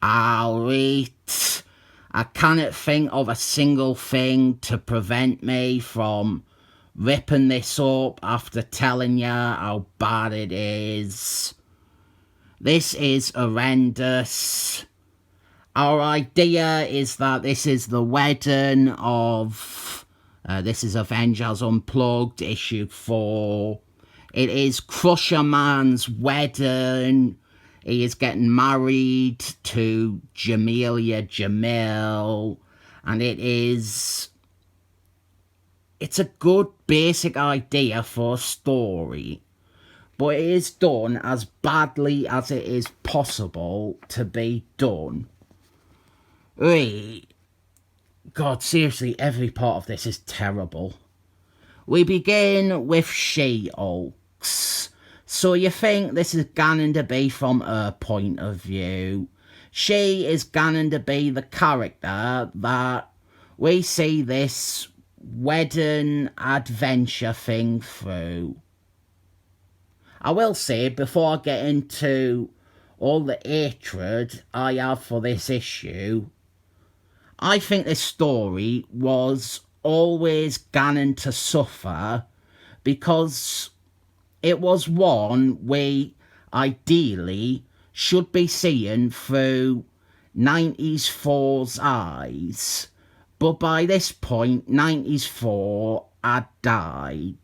Alright. I cannot think of a single thing to prevent me from ripping this up after telling you how bad it is. This is horrendous. Our idea is that this is the wedding of... this is Avengers Unplugged, issue 4. It is Crusher Man's wedding. He is getting married to Jamelia Jamil. And it's a good basic idea for a story. But it is done as badly as it is possible to be done. Right. God, seriously, every part of this is terrible. We begin with She-Hulks. So you think this is going to be from her point of view. She is going to be the character that we see this wedding adventure thing through. I will say, before I get into all the hatred I have for this issue, I think this story was always going to suffer because it was one we ideally should be seeing through 90s 4's eyes. But by this point, 90s 4 had died.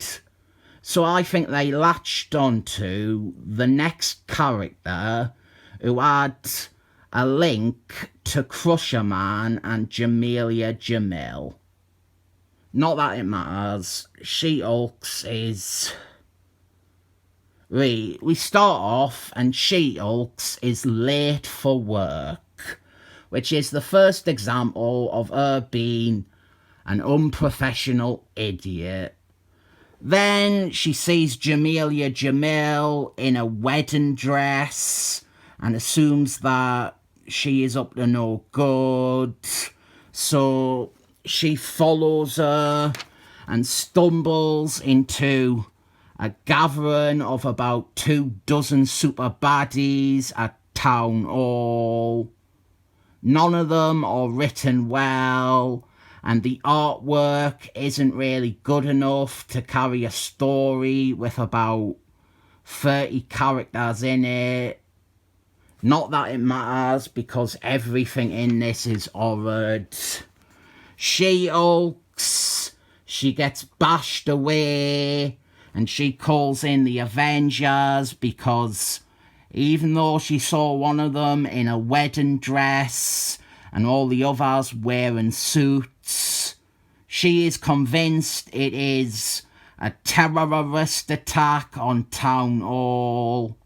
So I think they latched onto the next character who had a link to Crusher Man and Jamelia Jamil. Not that it matters. She-Hulks is... We start off and She-Hulks is late for work, which is the first example of her being an unprofessional idiot. Then she sees Jamelia Jamil in a wedding dress and assumes that she is up to no good. So she follows her and stumbles into a gathering of about 24 super baddies at Town Hall. None of them are written well, and the artwork isn't really good enough to carry a story with about 30 characters in it. Not that it matters, because everything in this is horrid. She-Hulks, she gets bashed away, and she calls in the Avengers because even though she saw one of them in a wedding dress and all the others wearing suits, she is convinced it is a terrorist attack on Town Hall.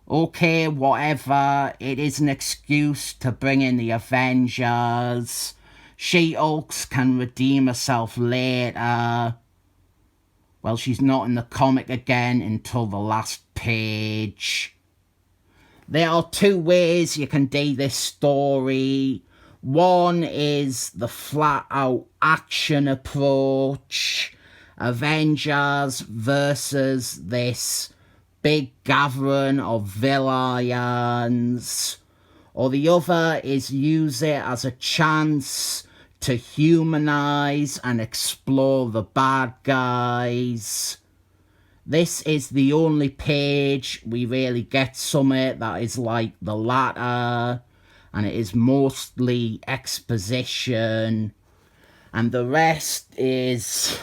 Okay, whatever, it is an excuse to bring in the Avengers. She-Hulks can redeem herself later. Well, she's not in the comic again until the last page. There are two ways you can do this story. One is the flat-out action approach. Avengers versus this big gathering of villains. Or the other is use it as a chance to humanize and explore the bad guys. This is the only page we really get something that is like the latter, and it is mostly exposition, and the rest is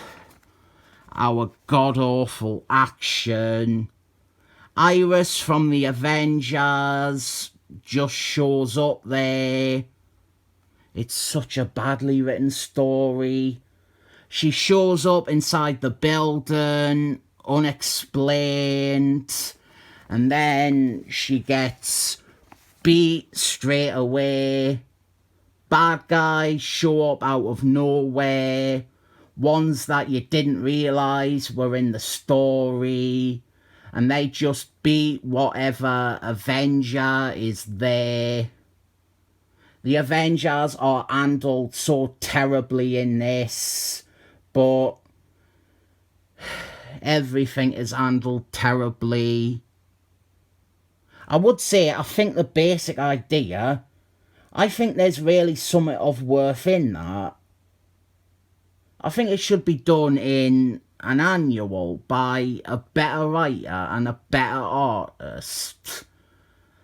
our god-awful action. Iris from the Avengers just shows up there. It's such a badly written story. She shows up inside the building, unexplained, and then she gets beat straight away. Bad guys show up out of nowhere, ones that you didn't realise were in the story, and they just beat whatever Avenger is there. The Avengers are handled so terribly in this, but everything is handled terribly. I would say I think the basic idea, I think there's really something of worth in that. I think it should be done in an annual by a better writer and a better artist.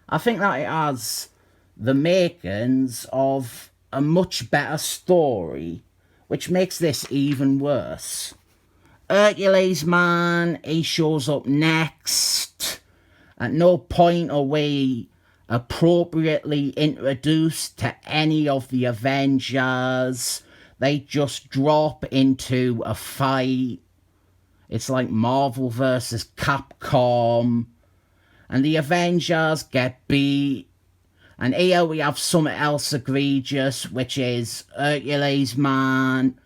I think that it has the makings of a much better story, which makes this even worse. Hercules, man, he shows up next. At no point are we appropriately introduced to any of the Avengers. They just drop into a fight. It's like Marvel versus Capcom. And the Avengers get beat. And here we have something else egregious, which is Hercules, man.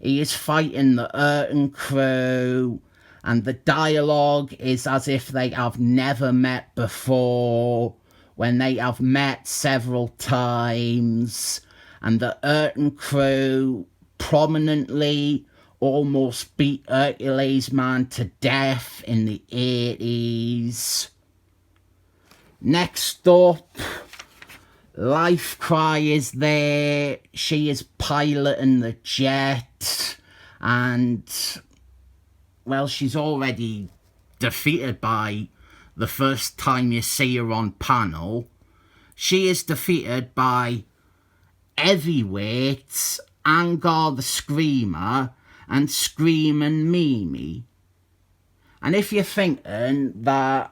He is fighting the Herdling crew, and the dialogue is as if they have never met before, when they have met several times, and the Herdling crew prominently almost beat Hercules, man, to death in the 80s. Next up, Life Cry is there. She is piloting the jet, and, well, she's already defeated by the first time you see her on panel. She is defeated by Heavyweights, Angar the Screamer, and Screamin' Mimi. And if you're thinking that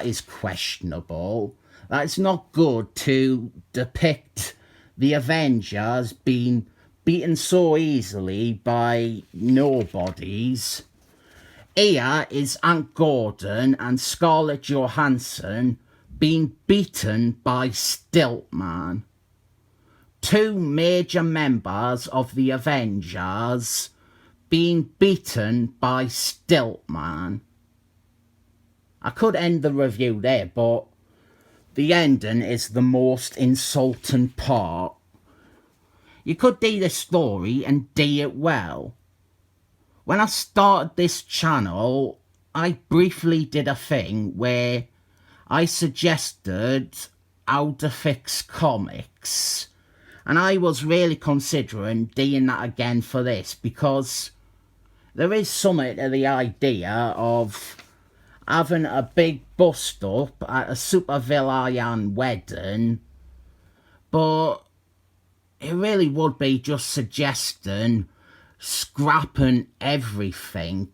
is questionable, that it's not good to depict the Avengers being beaten so easily by nobodies, here is Aunt Gordon and Scarlett Johansson being beaten by Stilt-man. Two major members of the Avengers being beaten by Stilt-man. I could end the review there, but the ending is the most insulting part. You could do this story and do it well. When I started this channel, I briefly did a thing where I suggested how to fix comics. And I was really considering doing that again for this, because there is something to the idea of having a big bust-up at a supervillain wedding, but it really would be just suggesting scrapping everything.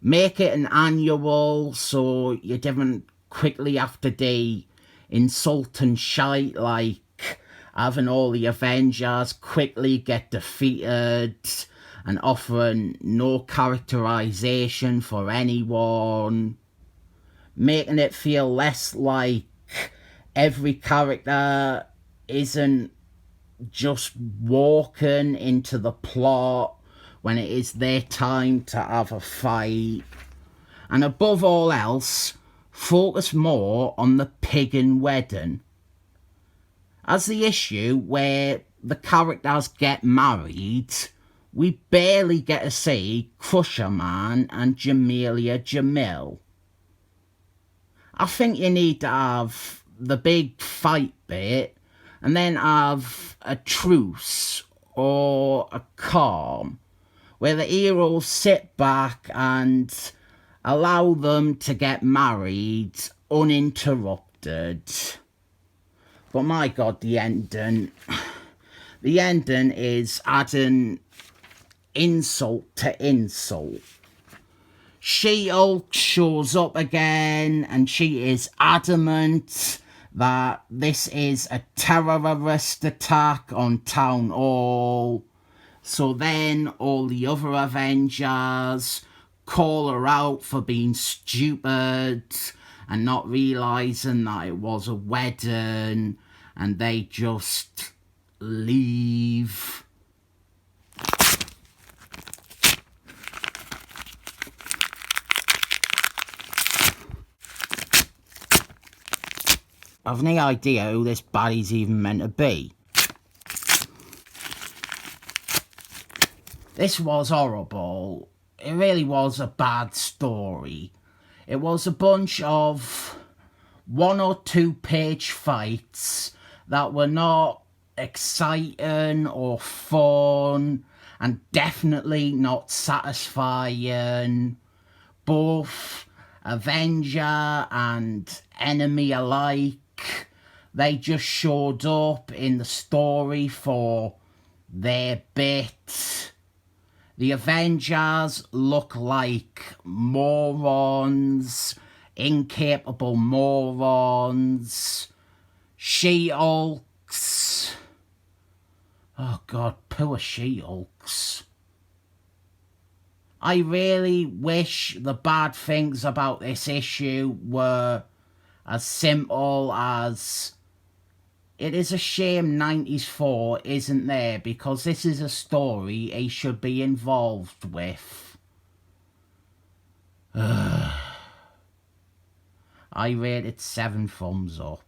Make it an annual so you didn't quickly have to do insulting shite like having all the Avengers quickly get defeated and offering no characterization for anyone. Making it feel less like every character isn't just walking into the plot when it is their time to have a fight. And above all else, focus more on the pagan wedding. As the issue where the characters get married, we barely get to see Crusher Man and Jamelia Jamil. I think you need to have the big fight bit and then have a truce or a calm where the heroes sit back and allow them to get married uninterrupted. But my God, the ending is adding insult to insult. She-Hulk shows up again and she is adamant that this is a terrorist attack on Town Hall. So then all the other Avengers call her out for being stupid and not realising that it was a wedding, and they just leave. I've no idea who this baddie's even meant to be. This was horrible. It really was a bad story. It was a bunch of 1 or 2 page fights that were not exciting or fun, and definitely not satisfying. Both Avenger and enemy alike, they just showed up in the story for their bit. The Avengers look like morons, incapable morons. She-Hulks. Oh God, poor She-Hulks. I really wish the bad things about this issue were as simple as it is a shame 90s 4 isn't there, because this is a story he should be involved with. I rate it 7 thumbs up.